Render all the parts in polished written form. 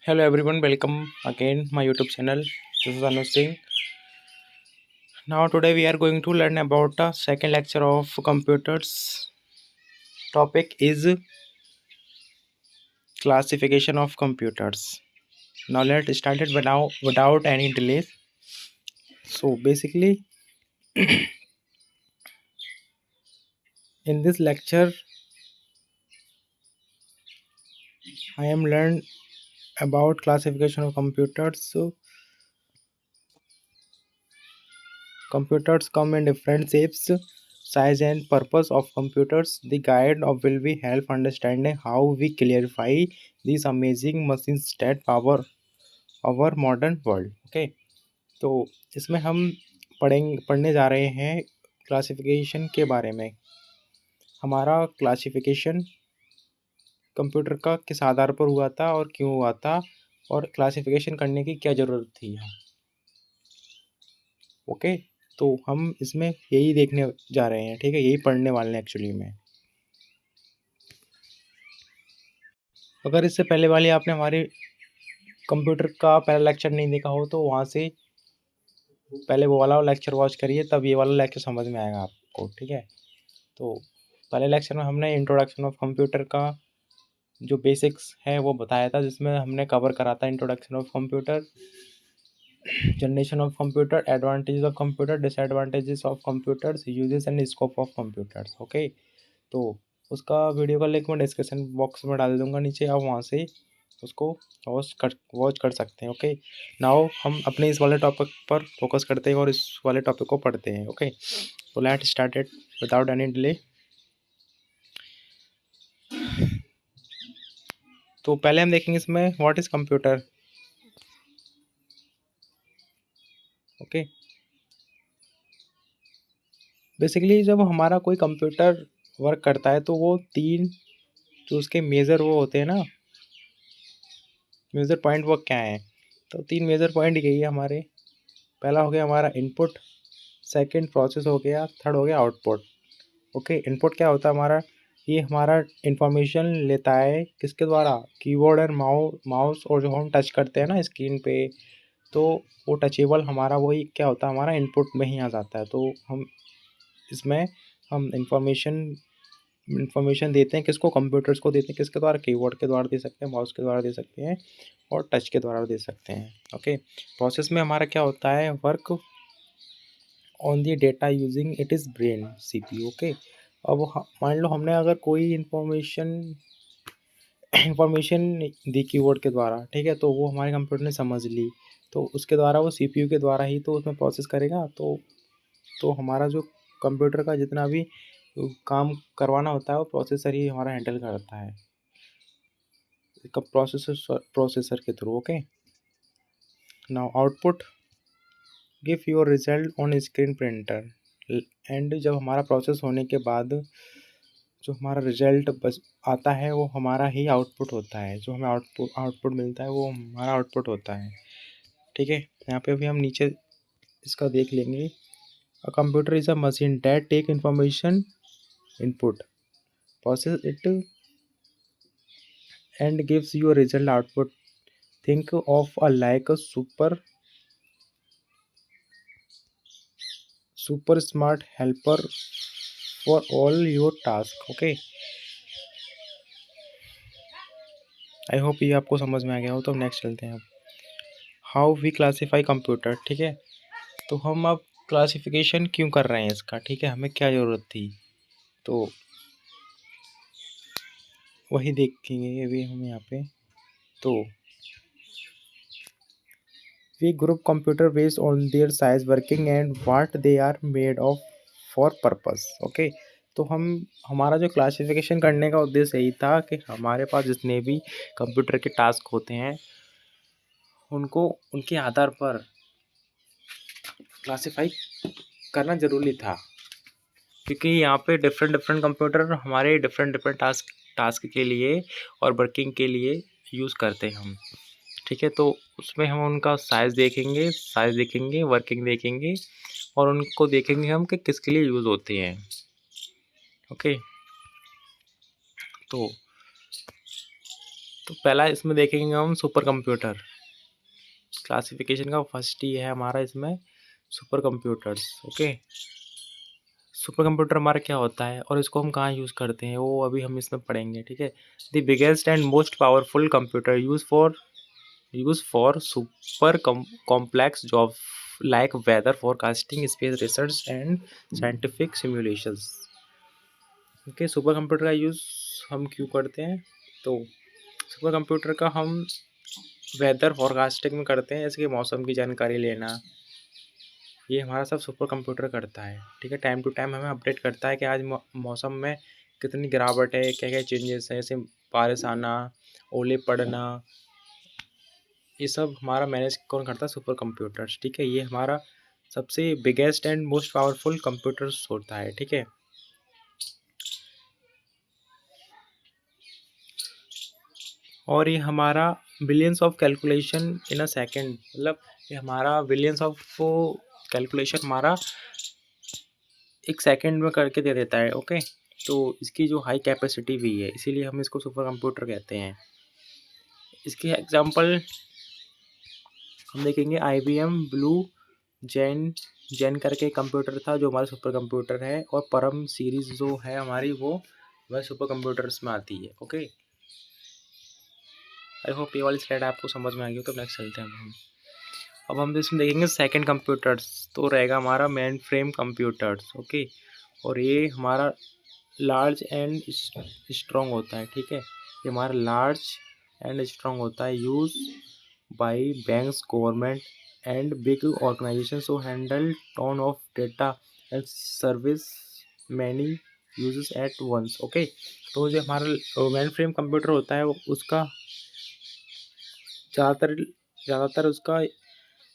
Hello everyone, welcome again my YouTube channel. This is Anuj Singh. Now today we are going to learn about the second lecture of computers. Topic is classification of computers. Now let's start it without any delay. So basically in this lecture I am learn about classification of computers. So computers come in different shapes, size and purpose of computers. The guide of will be help understanding how we clarify these amazing machines that power our modern world. Okay, तो इसमें हम पढ़ने जा रहे हैं classification के बारे में। हमारा क्लासिफिकेशन कंप्यूटर का किस आधार पर हुआ था और क्यों हुआ था और क्लासिफिकेशन करने की क्या ज़रूरत थी। ओके, तो हम इसमें यही देखने जा रहे हैं, ठीक है, यही पढ़ने वाले हैं एक्चुअली में। अगर इससे पहले वाली आपने हमारे कंप्यूटर का पहला लेक्चर नहीं देखा हो तो वहाँ से पहले वो वाला लेक्चर वॉच करिए, तब ये वाला लेक्चर समझ में आएगा आपको, ठीक है। तो पहले लेक्चर में हमने इंट्रोडक्शन ऑफ कंप्यूटर का जो बेसिक्स है वो बताया था, जिसमें हमने कवर करा था introduction of computer, generation of computer, advantages of computer, disadvantages of computers, uses and scope of computers. Okay, तो उसका वीडियो का लिंक मैं डिस्क्रिप्शन बॉक्स में डाल दूंगा नीचे, आप वहाँ से उसको वॉच कर सकते हैं। ओके, नाउ हम अपने इस वाले टॉपिक पर फोकस करते हैं और इस वाले टॉपिक को पढ़ते हैं। ओके, तो let start it without any delay. तो पहले हम देखेंगे इसमें what is computer. Okay, basically जब हमारा कोई कंप्यूटर वर्क करता है तो वो तीन जो उसके मेजर वो होते हैं ना, मेजर पॉइंट वो क्या है, तो तीन मेजर पॉइंट यही है हमारे। पहला हो गया हमारा इनपुट, सेकंड प्रोसेस हो गया, थर्ड हो गया आउटपुट। ओके, इनपुट क्या होता है हमारा, ये हमारा इंफॉर्मेशन लेता है किसके द्वारा, कीबोर्ड और माउस और जो हम टच करते हैं ना स्क्रीन पे, तो वो टचेबल हमारा वही क्या होता है, हमारा इनपुट में ही आ जाता है। तो हम इसमें हम इंफॉर्मेशन देते हैं किसको, कंप्यूटर्स को देते हैं किसके द्वारा, कीबोर्ड के द्वारा दे सकते हैं, माउस के द्वारा दे सकते हैं और टच के द्वारा दे सकते हैं। ओके, प्रोसेस में हमारा क्या होता है, work on the data using it is brain CPU. Okay, अब मान लो हमने अगर कोई इंफॉर्मेशन दी कीबोर्ड के द्वारा, ठीक है, तो वो हमारे कंप्यूटर ने समझ ली, तो उसके द्वारा वो सीपीयू के द्वारा ही तो उसमें प्रोसेस करेगा। तो हमारा जो कंप्यूटर का जितना भी काम करवाना होता है वो प्रोसेसर ही हमारा हैंडल करता है, प्रोसेसर के through. Okay, now output give your result on screen printer. And जब हमारा प्रोसेस होने के बाद जो हमारा रिजल्ट बस आता है वो हमारा ही आउटपुट होता है, जो हमें आउटपुट मिलता है वो हमारा आउटपुट होता है। ठीक है, यहाँ पे अभी हम नीचे इसका देख लेंगे। A computer is a machine that take information input, process it and gives you a result output. Think of a like a super smart helper for all your task. Okay, I hope ये आपको समझ में आ गया हो। तो next चलते हैं अब, हाउ वी क्लासीफाई कंप्यूटर। ठीक है, तो हम अब क्लासिफिकेशन क्यों कर रहे हैं इसका, ठीक है, हमें क्या ज़रूरत थी, तो वही देखेंगे अभी हम यहाँ पे। तो we group computer based on their size, working and what they are made of for purpose. Okay, तो हमारा जो क्लासिफिकेशन करने का उद्देश्य यही था कि हमारे पास जितने भी कंप्यूटर के टास्क होते हैं उनको उनके आधार पर क्लासिफाई करना ज़रूरी था, क्योंकि यहाँ पे डिफरेंट कंप्यूटर हमारे डिफरेंट टास्क के लिए और वर्किंग के लिए यूज़ करते हैं हम। ठीक है, तो उसमें हम उनका साइज़ देखेंगे, वर्किंग देखेंगे और उनको देखेंगे हम कि किसके लिए यूज़ होते हैं। ओके, तो तो पहला इसमें देखेंगे हम सुपर कंप्यूटर। क्लासिफिकेशन का फर्स्ट ही है हमारा इसमें super computers. Okay, super computer हमारा क्या होता है और इसको हम कहाँ यूज़ करते हैं वो अभी हम इसमें पढ़ेंगे। ठीक है, the biggest and most powerful computer use for super complex job like weather forecasting, space research and scientific simulations. Okay, super computer का यूज़ हम क्यों करते हैं? तो सुपर कंप्यूटर का हम वेदर फोरकास्टिंग में करते हैं, जैसे कि मौसम की जानकारी लेना, ये हमारा सब सुपर कंप्यूटर करता है। ठीक है, टाइम टू टाइम हमें अपडेट करता है कि आज मौसम में कितनी गिरावट है, क्या क्या चेंजेस है, जैसे बारिश आना, ओले पड़ना, ये सब हमारा मैनेज कौन करता है? Super computers. ठीक है, ये हमारा सबसे biggest and most powerful computers होता है। ठीक है, और ये हमारा billions of calculation in a second, मतलब ये हमारा बिलियंस ऑफ कैलकुलेशन हमारा एक सेकंड में करके दे देता है। ओके, तो इसकी जो हाई कैपेसिटी भी है, इसीलिए हम इसको सुपर कंप्यूटर कहते हैं। इसके एग्जांपल हम देखेंगे, IBM ब्लू जेन करके कंप्यूटर था जो हमारा सुपर कंप्यूटर है, और परम सीरीज जो है हमारी वो वह सुपर कंप्यूटर्स में आती है। ओके, आई होप ये वाली स्लाइड आपको समझ में आ गई हो। तो नेक्स्ट चलते हैं हम। अब हम इसमें देखेंगे सेकंड कंप्यूटर्स, तो रहेगा हमारा मेन फ्रेम कंप्यूटर्स। ओके, और ये हमारा लार्ज एंड स्ट्रॉन्ग होता है। ठीक है, ये हमारा लार्ज एंड स्ट्रॉन्ग होता है, use by banks, government and big organization to handle ton of data and service many uses at once. Okay, तो जो हमारा मेन फ्रेम कंप्यूटर होता है उसका ज़्यादातर उसका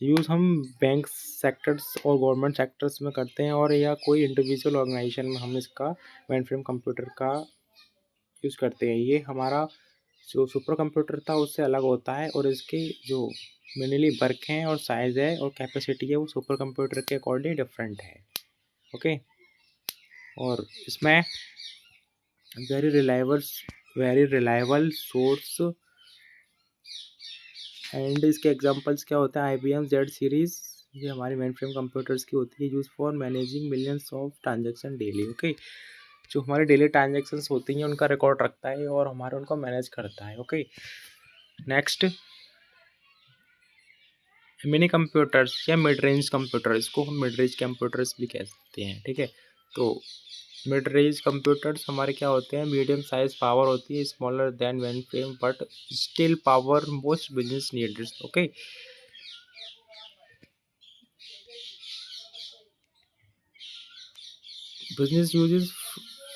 यूज़ हम बैंक सेक्टर्स और गवर्नमेंट सेक्टर्स में करते हैं, और या कोई इंडिविजुअल ऑर्गेनाइजेशन में हम इसका मेन फ्रेम कंप्यूटर का यूज़ करते हैं। ये हमारा जो सुपर कंप्यूटर था उससे अलग होता है, और इसके जो मेनली वर्क हैं और साइज़ है और कैपेसिटी है वो सुपर कंप्यूटर के अकॉर्डिंग डिफरेंट है। ओके, और इसमें वेरी रिलायबल सोर्स एंड इसके एग्जांपल्स क्या होते हैं? IBM Z सीरीज, ये हमारी मेन फ्रेम कंप्यूटर्स की होती है, use for managing millions of transaction daily. Okay, जो हमारे डेली ट्रांजेक्शन्स होती हैं उनका रिकॉर्ड रखता है और हमारे उनको मैनेज करता है। ओके, नेक्स्ट मिनी कंप्यूटर्स या मिड रेंज कंप्यूटर, इसको हम मिड रेंज कंप्यूटर्स भी कह सकते हैं। ठीक है, तो मिड रेंज कंप्यूटर्स हमारे क्या होते हैं? मीडियम साइज पावर होती है, smaller than main frame but still power most business needs. Okay, business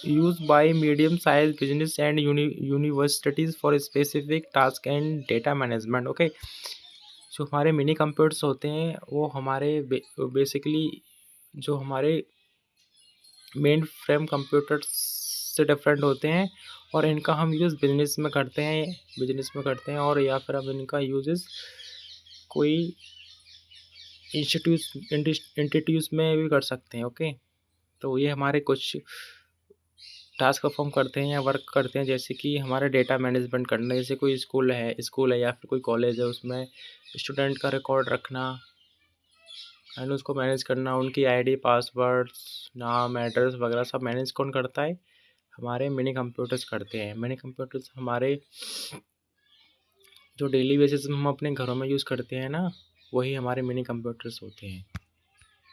used by medium sized business and universities for specific task and data management। Okay, जो हमारे mini computers होते हैं वो हमारे basically जो हमारे मेन फ्रेम कंप्यूटर्स से different होते हैं, और इनका हम यूज़ बिजनेस में करते हैं, और या फिर हम इनका यूजेस कोई इंस्टीट्यूट में भी कर सकते हैं। ओके, तो ये हमारे कुछ टास्क परफॉर्म करते हैं या वर्क करते हैं, जैसे कि हमारा डेटा मैनेजमेंट करना, जैसे कोई स्कूल है या फिर कोई कॉलेज है, उसमें स्टूडेंट का रिकॉर्ड रखना एंड उसको मैनेज करना, उनकी ID, पासवर्ड्स, नाम, एड्रेस वगैरह सब मैनेज कौन करता है? हमारे मिनी कंप्यूटर्स करते हैं। मिनी कंप्यूटर्स हमारे जो डेली बेसिस में हम अपने घरों में यूज़ करते हैं ना, वही हमारे मिनी कंप्यूटर्स होते हैं।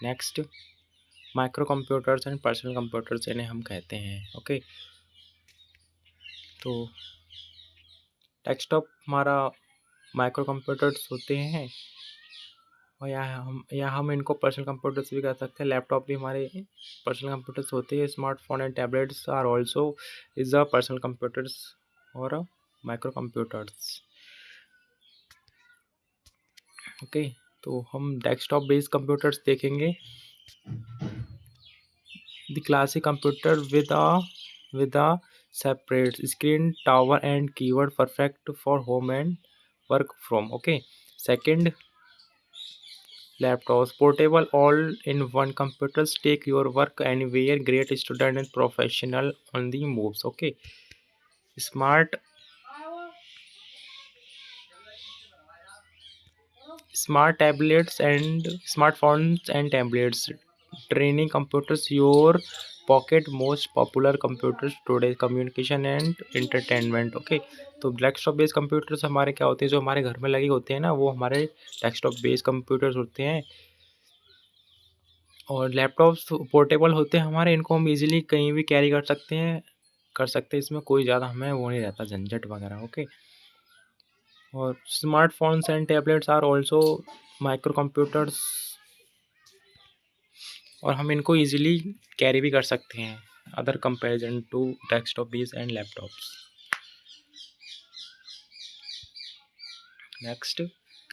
Next, micro computers and personal computers इन्हें हम कहते हैं। ओके, तो डेस्कटॉप हमारा माइक्रो कंप्यूटर्स होते हैं, और यहाँ हम इनको पर्सनल कंप्यूटर्स भी कह सकते हैं। लैपटॉप भी हमारे पर्सनल कंप्यूटर्स होते हैं। Smartphone and tablets are also is a personal computers और माइक्रो कंप्यूटर्स। ओके, तो हम डेस्कटॉप बेस्ड कंप्यूटर्स देखेंगे। The classic computer with a separate screen, tower and keyboard, perfect for home and work from। okay, second, laptops, portable all-in-one computers, take your work anywhere, great student and professional on the moves। okay, smart smart tablets and smartphones and tablets training computers your pocket most popular computers today communication and entertainment. Okay, तो desktop based computers हमारे क्या होते हैं, जो हमारे घर में लगे होते हैं ना, वो हमारे डेस्कटॉप बेस्ड कंप्यूटर्स होते हैं। और लैपटॉप्स पोर्टेबल होते हैं हमारे, इनको हम इजीली कहीं भी कैरी कर सकते हैं, इसमें कोई ज़्यादा हमें वो नहीं रहता झंझट वगैरह। ओके, और smartphones and tablets are also micro computers, और हम इनको इजीली कैरी भी कर सकते हैं other comparison to desktop base and laptops. Next,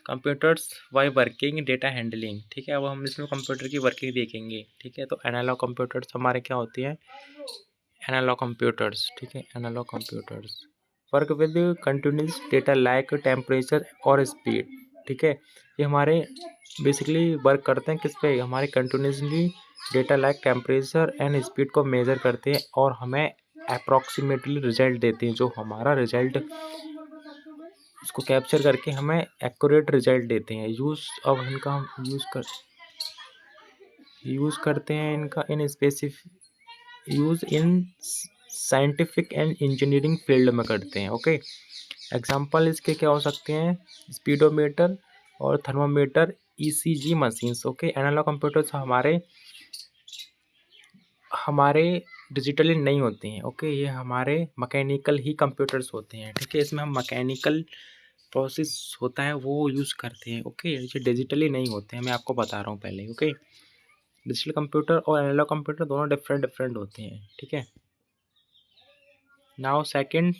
computers by working data handling. ठीक है, अब हम इसमें कंप्यूटर की वर्किंग देखेंगे। ठीक है, तो एनालॉग कंप्यूटर्स हमारे क्या होती हैं, एनालॉग कंप्यूटर्स। ठीक है, analog computers work with continuous data like temperature और स्पीड। ठीक है, ये हमारे बेसिकली वर्क करते हैं किस पे, हमारे continuously data like temperature and speed को मेजर करते हैं और हमें अप्रॉक्सीमेटली रिजल्ट देते हैं, जो हमारा रिजल्ट उसको कैप्चर करके हमें एक्यूरेट रिजल्ट देते हैं। अब इनका हम यूज़ करते हैं इनका use in scientific and engineering field में करते हैं। ओके, एग्जांपल इसके क्या हो सकते हैं, स्पीडोमीटर और thermometer, ECG machines. Okay, analog computers हमारे डिजिटली नहीं होते हैं। ओके, ये हमारे मैकेनिकल ही कंप्यूटर्स होते हैं। ठीक है, इसमें हम मैकेनिकल प्रोसेस होता है वो यूज़ करते हैं। ओके, ये डिजिटली नहीं होते हैं, मैं आपको बता रहा हूँ पहले। ओके, डिजिटल कंप्यूटर और एनालॉग कंप्यूटर दोनों डिफरेंट होते हैं। ठीक है, now second,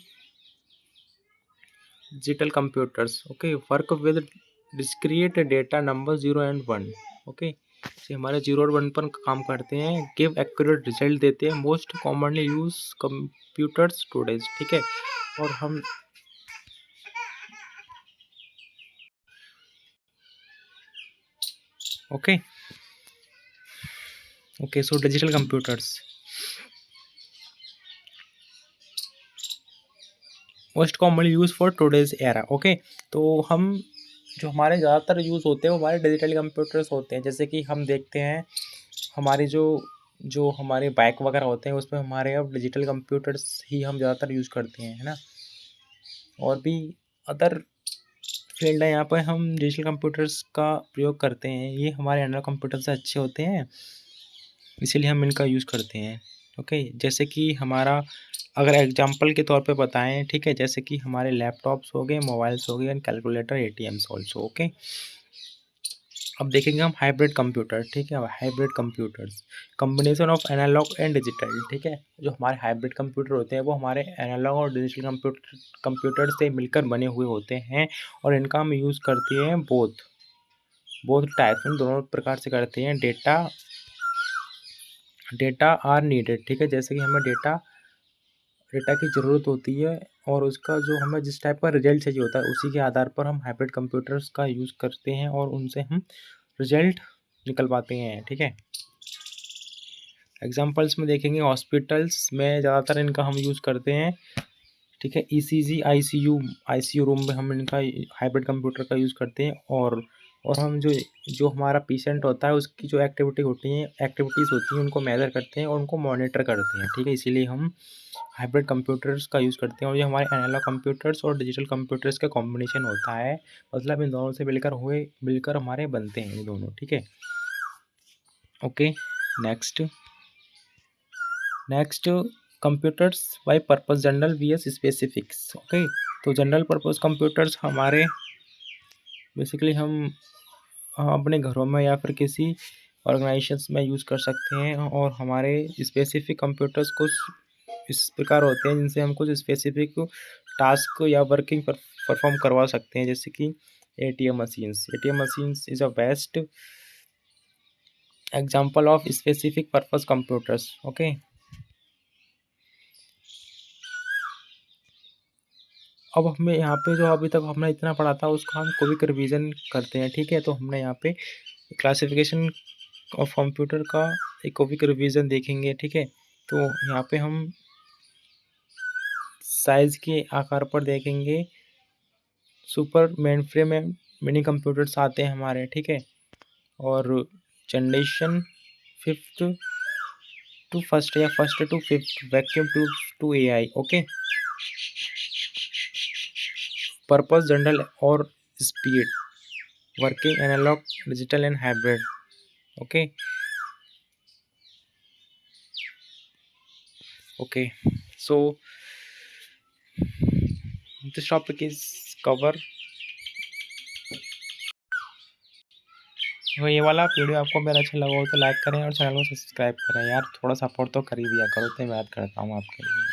digital computers. Okay, work with discrete data number 0 and 1। Okay, ये हमारे 0 और 1 पर काम करते हैं, गिव एक्यूरेट रिजल्ट देते हैं, most commonly use computers today's. ठीक है, और हम okay so digital computers most commonly use for today's era. Okay, तो हम जो हमारे ज़्यादातर यूज़ होते हैं वो हमारे डिजिटल कंप्यूटर्स होते हैं। जैसे कि हम देखते हैं हमारी जो जो हमारे बाइक वगैरह होते हैं उसमें हमारे अब डिजिटल कंप्यूटर्स ही हम ज़्यादातर यूज़ करते हैं, है ना। और भी अदर फील्ड है, यहाँ पर हम डिजिटल कंप्यूटर्स का प्रयोग करते हैं, ये हमारे एनालॉग कंप्यूटर से अच्छे होते हैं, इसीलिए हम इनका यूज़ करते हैं। ओके, जैसे कि हमारा अगर एग्जांपल के तौर पे बताएं, ठीक है, जैसे कि हमारे लैपटॉप्स हो गए, मोबाइल्स हो गए and calculator, ATMs also. Okay, अब देखेंगे हम हाइब्रिड कंप्यूटर। ठीक है, hybrid computers combination of analog and digital. ठीक है, जो हमारे हाइब्रिड कंप्यूटर होते हैं वो हमारे एनालॉग और डिजिटल कंप्यूटर से मिलकर बने हुए होते हैं, और इनका हम यूज़ करते हैं बोथ टाइप्स में, दोनों प्रकार से करते हैं। Data are needed. ठीक है, जैसे कि हमें डेटा की ज़रूरत होती है और उसका जो हमें जिस टाइप का रिजल्ट चाहिए होता है उसी के आधार पर हम हाइब्रिड कंप्यूटर्स का यूज़ करते हैं और उनसे हम रिजल्ट निकलवाते हैं। ठीक है, एग्जांपल्स में देखेंगे हॉस्पिटल्स में ज़्यादातर इनका हम यूज़ करते हैं। ठीक है, ईसीजी, आईसीयू रूम में हम इनका हाइब्रिड कंप्यूटर का यूज़ करते हैं, और हम जो हमारा पेशेंट होता है उसकी जो एक्टिविटीज़ होती हैं उनको मेजर करते हैं और उनको मॉनिटर करते हैं। ठीक है, इसीलिए हम हाइब्रिड कंप्यूटर्स का यूज़ करते हैं, और ये हमारे एनालॉग कंप्यूटर्स और डिजिटल कंप्यूटर्स का कॉम्बिनेशन होता है, मतलब इन दोनों से मिलकर हमारे बनते हैं ये दोनों। ठीक है, okay, next computers by purpose general vs specifics. Okay, तो जनरल पर्पस कंप्यूटर्स हमारे बेसिकली हम अपने घरों में या फिर किसी ऑर्गेनाइजेशंस में यूज़ कर सकते हैं, और हमारे स्पेसिफिक कंप्यूटर्स कुछ इस प्रकार होते हैं जिनसे हम कुछ स्पेसिफिक टास्क या वर्किंग परफॉर्म करवा सकते हैं, जैसे कि ATM machines is a best example of specific purpose computers. Okay, अब हमें यहाँ पे जो अभी तक हमने इतना पढ़ा था उसका हम क्विक रिवीजन करते हैं। ठीक है, तो हमने यहाँ पे क्लासिफिकेशन ऑफ कंप्यूटर का एक क्विक रिवीजन देखेंगे। ठीक है, तो यहाँ पे हम साइज़ के आकार पर देखेंगे, सुपर मेनफ्रेम मिनी कंप्यूटर्स आते हैं हमारे, ठीक है। और जनरेशन 5th टू फर्स्ट या first to 5th vacuum to AI, okay. Purpose general और speed, working analog digital and hybrid, okay. Okay, so this topic is cover। तो ये वाला वीडियो आपको मेरा अच्छा लगा हो तो लाइक करें और चैनल को सब्सक्राइब करें यार, थोड़ा सपोर्ट तो कर ही दिया करो, तो मैं याद करता हूँ आपके लिए,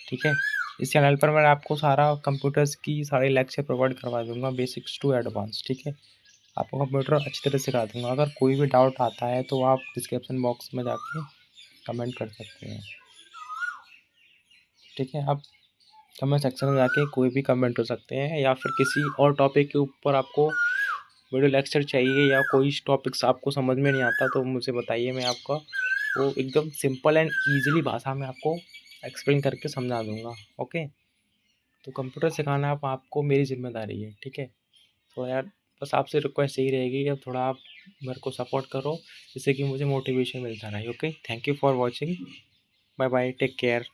ठीक है। इस चैनल पर मैं आपको सारा कंप्यूटर्स की सारे लेक्चर प्रोवाइड करवा दूंगा, बेसिक्स टू एडवांस, ठीक है। आपको कंप्यूटर अच्छी तरह सिखा दूंगा। अगर कोई भी डाउट आता है तो आप डिस्क्रिप्शन बॉक्स में जाके कमेंट कर सकते हैं, ठीक है। आप कमेंट सेक्शन में जाके कोई भी कमेंट हो सकते हैं, या फिर किसी और टॉपिक के ऊपर आपको वीडियो लेक्चर चाहिए या कोई टॉपिक्स आपको समझ में नहीं आता तो मुझे बताइए, मैं आपका वो एकदम सिंपल एंड ईजिली भाषा में आपको एक्सप्लेन करके समझा दूंगा, ओके। तो कंप्यूटर सिखाना आपको मेरी जिम्मेदारी है, ठीक है। तो यार बस आपसे रिक्वेस्ट यही रहेगी, अब थोड़ा आप मेरे को सपोर्ट करो जिससे कि मुझे मोटिवेशन मिलता रहे, okay. Thank you for watching, bye bye, take care.